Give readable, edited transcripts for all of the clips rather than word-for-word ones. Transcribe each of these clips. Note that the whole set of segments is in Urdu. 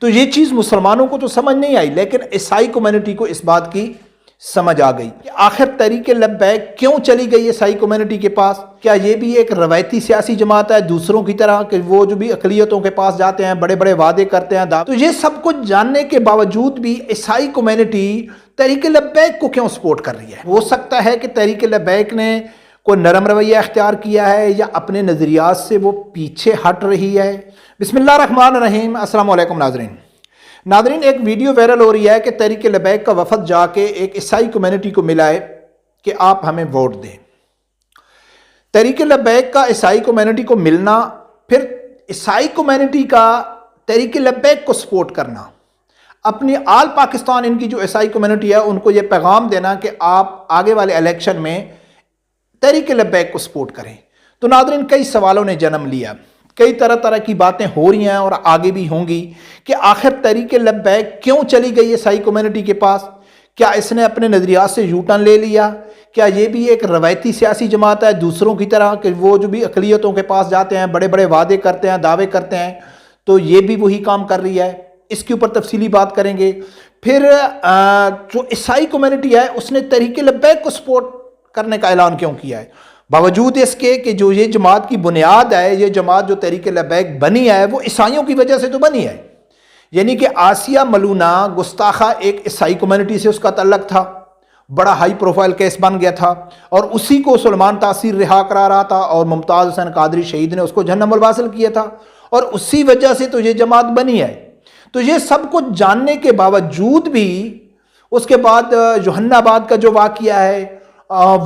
تو یہ چیز مسلمانوں کو تو سمجھ نہیں آئی، لیکن عیسائی کمیونٹی کو اس بات کی سمجھ آ گئی کہ آخر تحریک لبیک کیوں چلی گئی عیسائی کمیونٹی کے پاس۔ کیا یہ بھی ایک روایتی سیاسی جماعت ہے دوسروں کی طرح کہ وہ جو بھی اقلیتوں کے پاس جاتے ہیں، بڑے بڑے وعدے کرتے ہیں؟ تو یہ سب کچھ جاننے کے باوجود بھی عیسائی کمیونٹی تحریک لبیک کو کیوں سپورٹ کر رہی ہے؟ ہو سکتا ہے کہ تحریک لبیک نے کوئی نرم رویہ اختیار کیا ہے یا اپنے نظریات سے وہ پیچھے ہٹ رہی ہے۔ بسم اللہ الرحمن الرحیم۔ السلام علیکم ناظرین، ایک ویڈیو وائرل ہو رہی ہے کہ تحریک لبیک کا وفد جا کے ایک عیسائی کمیونٹی کو ملا ہے کہ آپ ہمیں ووٹ دیں۔ تحریک لبیک کا عیسائی کمیونٹی کو ملنا، پھر عیسائی کمیونٹی کا تحریک لبیک کو سپورٹ کرنا، اپنی آل پاکستان ان کی جو عیسائی کمیونٹی ہے ان کو یہ پیغام دینا کہ آپ آگے والے الیکشن میں تحریک لبیک کو سپورٹ کریں۔ تو ناظرین، کئی سوالوں نے جنم لیا، کئی طرح کی باتیں ہو رہی ہیں اور آگے بھی ہوں گی کہ آخر تحریک لبیک کیوں چلی گئی عیسائی کمیونٹی کے پاس؟ کیا اس نے اپنے نظریات سے یو ٹرن لے لیا؟ کیا یہ بھی ایک روایتی سیاسی جماعت ہے دوسروں کی طرح کہ وہ جو بھی اقلیتوں کے پاس جاتے ہیں، بڑے بڑے وعدے کرتے ہیں، دعوے کرتے ہیں، تو یہ بھی وہی کام کر رہی ہے؟ اس کے اوپر تفصیلی بات کریں گے۔ پھر جو عیسائی کمیونٹی ہے اس نے تحریک لبیک کو سپورٹ کرنے کا اعلان کیوں کیا ہے، باوجود اس کے کہ جو یہ جماعت کی بنیاد ہے، یہ جماعت جو تحریک لبیک بنی ہے وہ عیسائیوں کی وجہ سے تو بنی ہے۔ یعنی کہ آسیہ ملونہ گستاخہ ایک عیسائی کمیونٹی سے اس کا تعلق تھا، بڑا ہائی پروفائل کیس بن گیا تھا، اور اسی کو سلمان تاثیر رہا کرا رہا تھا اور ممتاز حسین قادری شہید نے اس کو جہنم الواصل کیا تھا، اور اسی وجہ سے تو یہ جماعت بنی ہے۔ تو یہ سب کچھ جاننے کے باوجود بھی اس کے بعد جوہن آباد کا جو واقعہ ہے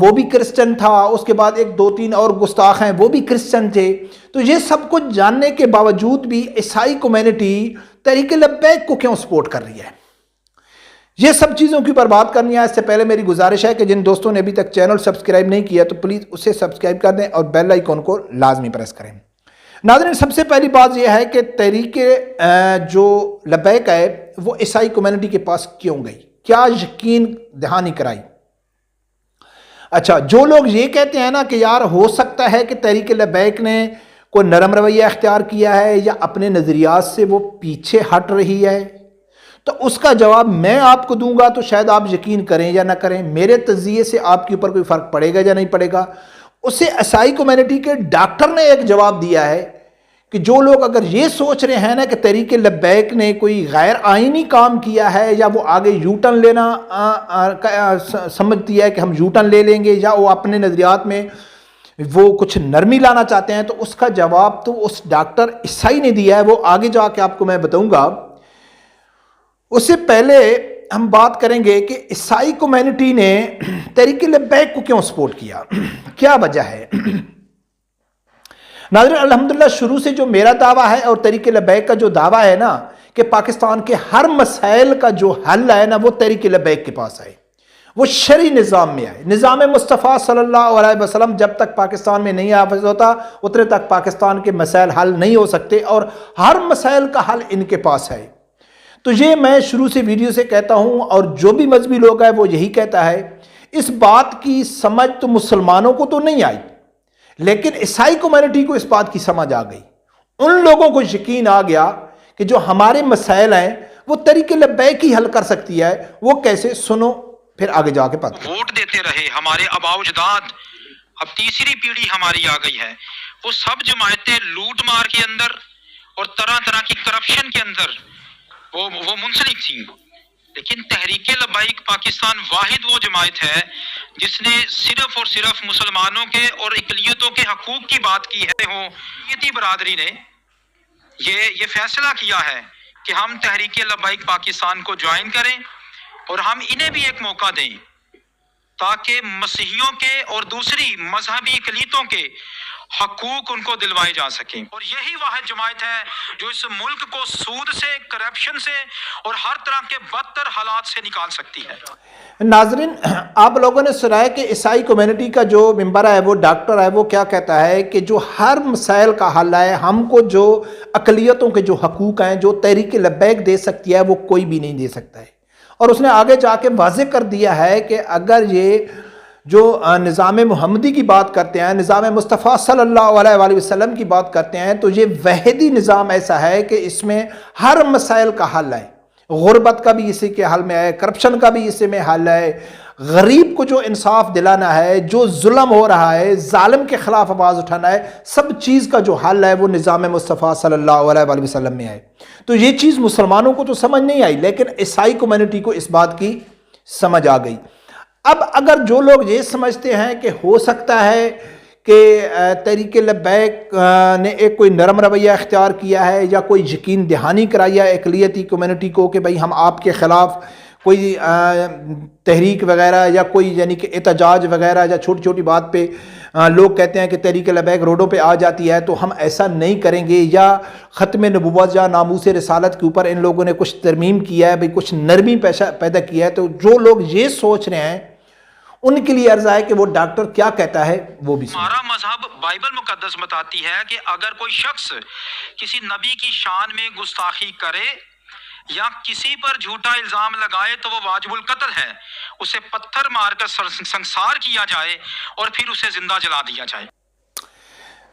وہ بھی کرسچن تھا، اس کے بعد ایک دو تین اور گستاخ ہیں وہ بھی کرسچن تھے۔ تو یہ سب کچھ جاننے کے باوجود بھی عیسائی کمیونٹی تحریک لبیک کو کیوں سپورٹ کر رہی ہے؟ یہ سب چیزوں کی اوپر بات کرنی ہے۔ اس سے پہلے میری گزارش ہے کہ جن دوستوں نے ابھی تک چینل سبسکرائب نہیں کیا تو پلیز اسے سبسکرائب کر دیں اور بیل آئیکن کو لازمی پریس کریں۔ ناظرین، سب سے پہلی بات یہ ہے کہ تحریک جو لبیک ہے وہ عیسائی کمیونٹی کے پاس کیوں گئی، کیا یقین دہانی کرائی؟ اچھا، جو لوگ یہ کہتے ہیں نا کہ یار ہو سکتا ہے کہ تحریک لبیک نے کوئی نرم رویہ اختیار کیا ہے یا اپنے نظریات سے وہ پیچھے ہٹ رہی ہے، تو اس کا جواب میں آپ کو دوں گا تو شاید آپ یقین کریں یا نہ کریں، میرے تجزیے سے آپ کے اوپر کوئی فرق پڑے گا یا نہیں پڑے گا۔ اسے عیسائی کمیونٹی کے ڈاکٹر نے ایک جواب دیا ہے کہ جو لوگ اگر یہ سوچ رہے ہیں نا کہ تحریک لبیک نے کوئی غیر آئینی کام کیا ہے یا وہ آگے یو ٹرن لینا سمجھتی ہے کہ ہم یو ٹرن لے لیں گے، یا وہ اپنے نظریات میں وہ کچھ نرمی لانا چاہتے ہیں، تو اس کا جواب تو اس ڈاکٹر عیسائی نے دیا ہے، وہ آگے جا کے آپ کو میں بتاؤں گا۔ اس سے پہلے ہم بات کریں گے کہ عیسائی کمیونٹی نے تحریک لبیک کو کیوں سپورٹ کیا، کیا وجہ ہے۔ ناظرین، الحمدللہ شروع سے جو میرا دعویٰ ہے اور تحریک لبیک کا جو دعویٰ ہے نا کہ پاکستان کے ہر مسائل کا جو حل ہے نا وہ تحریک لبیک کے پاس ہے، وہ شرعی نظام میں ہے۔ نظام مصطفیٰ صلی اللہ علیہ وسلم جب تک پاکستان میں نہیں حافظ ہوتا اتنے تک پاکستان کے مسائل حل نہیں ہو سکتے، اور ہر مسائل کا حل ان کے پاس ہے۔ تو یہ میں شروع سے ویڈیو سے کہتا ہوں، اور جو بھی مذہبی لوگ ہے وہ یہی کہتا ہے۔ اس بات کی سمجھ تو مسلمانوں کو تو نہیں آئی، لیکن عیسائی کمیونٹی کو اس بات کی سمجھ آ گئی، ان لوگوں کو یقین آ گیا کہ جو ہمارے مسائل ہیں وہ تحریک لبیک ہی حل کر سکتی ہے۔ وہ کیسے، سنو پھر آگے جا کے بات۔ ووٹ دیتے رہے ہمارے آباء و اجداد، اب تیسری پیڑھی ہماری آ گئی ہے، وہ سب جماعتیں لوٹ مار کے اندر اور طرح طرح کی کرپشن کے اندر وہ منسلک تھیں، لیکن تحریک لبیک پاکستان واحد وہ جماعت ہے جس نے صرف اور صرف مسلمانوں کے اور اقلیتوں کے حقوق کی بات کی ہے۔ اقلیتی برادری نے یہ فیصلہ کیا ہے کہ ہم تحریک لبیک پاکستان کو جوائن کریں اور ہم انہیں بھی ایک موقع دیں تاکہ مسیحیوں کے اور دوسری مذہبی اقلیتوں کے حقوق ان کو دلوائے جا سکیں، اور یہی واحد جماعت ہے جو اس ملک کو سود سے، کرپشن سے اور ہر طرح کے بدتر حالات سے نکال سکتی ہے۔ ناظرین، آپ لوگوں نے سنا ہے کہ عیسائی کمیونٹی کا جو ممبر ہے، وہ ڈاکٹر ہے، وہ کیا کہتا ہے کہ جو ہر مسائل کا حل ہے، ہم کو جو اقلیتوں کے جو حقوق ہیں جو تحریک لبیک دے سکتی ہے وہ کوئی بھی نہیں دے سکتا ہے۔ اور اس نے آگے جا کے واضح کر دیا ہے کہ اگر یہ جو نظام محمدی کی بات کرتے ہیں، نظام مصطفیٰ صلی اللہ علیہ وآلہ وسلم کی بات کرتے ہیں، تو یہ وحدی نظام ایسا ہے کہ اس میں ہر مسائل کا حل ہے۔ غربت کا بھی اسی کے حل میں ہے، کرپشن کا بھی اسی میں حل ہے، غریب کو جو انصاف دلانا ہے، جو ظلم ہو رہا ہے، ظالم کے خلاف آواز اٹھانا ہے، سب چیز کا جو حل ہے وہ نظام مصطفیٰ صلی اللہ علیہ وآلہ وسلم میں ہے۔ تو یہ چیز مسلمانوں کو تو سمجھ نہیں آئی، لیکن عیسائی کمیونٹی کو اس بات کی سمجھ آ گئی۔ اب اگر جو لوگ یہ سمجھتے ہیں کہ ہو سکتا ہے کہ تحریک لبیک نے ایک کوئی نرم رویہ اختیار کیا ہے یا کوئی یقین دہانی کرائی ہے اقلیتی کمیونٹی کو کہ بھئی ہم آپ کے خلاف کوئی تحریک وغیرہ یا کوئی یعنی کہ احتجاج وغیرہ یا چھوٹی چھوٹی بات پہ لوگ کہتے ہیں کہ تحریک لبیک روڈوں پہ آ جاتی ہے تو ہم ایسا نہیں کریں گے، یا ختم نبوت یا ناموس رسالت کے اوپر ان لوگوں نے کچھ ترمیم کیا ہے، بھئی کچھ نرمی پیدا کیا ہے، تو جو لوگ یہ سوچ رہے ہیں ان کے لیے عرض ہے کہ وہ ڈاکٹر کیا کہتا ہے وہ بھی سنیں۔ ہمارا مذہب بائبل مقدس بتاتی ہے کہ اگر کوئی شخص کسی نبی کی شان میں گستاخی کرے یا کسی پر جھوٹا الزام لگائے تو وہ واجب القتل ہے، اسے پتھر مار کر سنسار کیا جائے اور پھر اسے زندہ جلا دیا جائے۔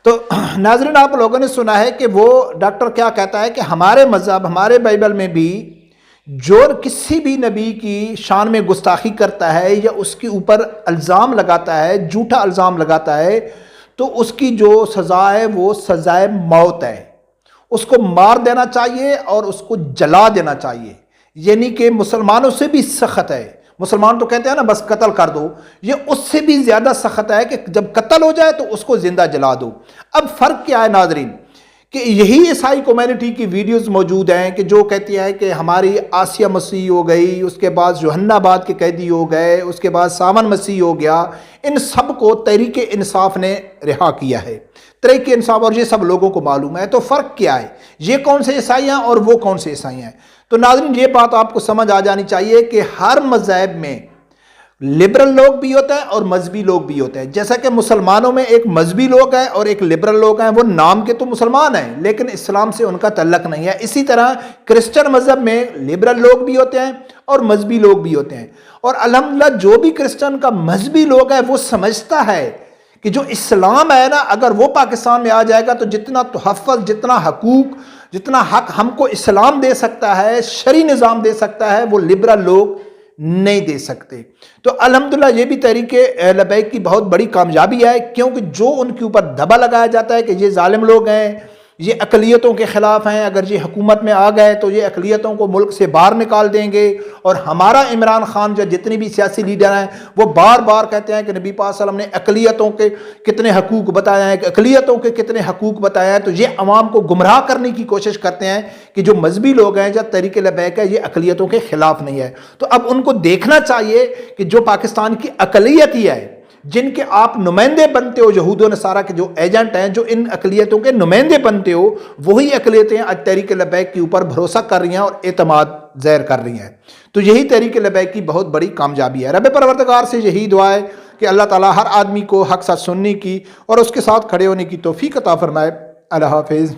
تو ناظرین، آپ لوگوں نے سنا ہے کہ وہ ڈاکٹر کیا کہتا ہے کہ ہمارے مذہب، ہمارے بائبل میں بھی جو کسی بھی نبی کی شان میں گستاخی کرتا ہے یا اس کے اوپر الزام لگاتا ہے، جھوٹا الزام لگاتا ہے، تو اس کی جو سزا ہے وہ سزائے موت ہے۔ اس کو مار دینا چاہیے اور اس کو جلا دینا چاہیے، یعنی کہ مسلمانوں سے بھی سخت ہے۔ مسلمان تو کہتے ہیں نا بس قتل کر دو، یہ اس سے بھی زیادہ سخت ہے کہ جب قتل ہو جائے تو اس کو زندہ جلا دو۔ اب فرق کیا ہے ناظرین، کہ یہی عیسائی کمیونٹی کی ویڈیوز موجود ہیں کہ جو کہتی ہیں کہ ہماری آسیہ مسیح ہو گئی، اس کے بعد یوحنا آباد کے قیدی ہو گئے، اس کے بعد ساون مسیح ہو گیا، ان سب کو تحریک انصاف نے رہا کیا ہے۔ تحریک انصاف اور یہ سب لوگوں کو معلوم ہے، تو فرق کیا ہے، یہ کون سے عیسائی ہیں اور وہ کون سے عیسائی ہیں؟ تو ناظرین، یہ بات آپ کو سمجھ آ جانی چاہیے کہ ہر مذہب میں لبرل لوگ بھی ہوتے ہیں اور مذہبی لوگ بھی ہوتے ہیں۔ جیسا کہ مسلمانوں میں ایک مذہبی لوگ ہیں اور ایک لبرل لوگ ہیں، وہ نام کے تو مسلمان ہیں لیکن اسلام سے ان کا تعلق نہیں ہے۔ اسی طرح کرسچن مذہب میں لبرل لوگ بھی ہوتے ہیں اور مذہبی لوگ بھی ہوتے ہیں، اور الحمدللہ جو بھی کرسچن کا مذہبی لوگ ہے وہ سمجھتا ہے کہ جو اسلام ہے نا، اگر وہ پاکستان میں آ جائے گا تو جتنا تحفظ، جتنا حقوق، جتنا حق ہم کو اسلام دے سکتا ہے، شرعی نظام دے سکتا ہے، وہ لبرل لوگ نہیں دے سکتے۔ تو الحمدللہ یہ بھی تحریک لبیک کی بہت بڑی کامیابی ہے، کیونکہ جو ان کے اوپر دھبا لگایا جاتا ہے کہ یہ ظالم لوگ ہیں، یہ اقلیتوں کے خلاف ہیں، اگر یہ حکومت میں آ گئے تو یہ اقلیتوں کو ملک سے باہر نکال دیں گے، اور ہمارا عمران خان جو جتنی بھی سیاسی لیڈر ہیں وہ بار بار کہتے ہیں کہ نبی پاک صلی اللہ علیہ وسلم نے اقلیتوں کے کتنے حقوق بتایا ہیں، اقلیتوں کے کتنے حقوق بتایا ہے، تو یہ عوام کو گمراہ کرنے کی کوشش کرتے ہیں کہ جو مذہبی لوگ ہیں یا تحریک لبیک ہے یہ اقلیتوں کے خلاف نہیں ہے۔ تو اب ان کو دیکھنا چاہیے کہ جو پاکستان کی اقلیت ہی ہے، جن کے آپ نمائندے بنتے ہو، یہود و نصارہ کے جو ایجنٹ ہیں، جو ان اقلیتوں کے نمائندے بنتے ہو، وہی اقلیتیں آج تحریک لبیک کے اوپر بھروسہ کر رہی ہیں اور اعتماد ظاہر کر رہی ہیں۔ تو یہی تحریک لبیک کی بہت بڑی کامیابی ہے۔ رب پروردگار سے یہی دعا ہے کہ اللہ تعالیٰ ہر آدمی کو حق ساتھ سننے کی اور اس کے ساتھ کھڑے ہونے کی توفیق عطا فرمائے۔ اللہ حافظ۔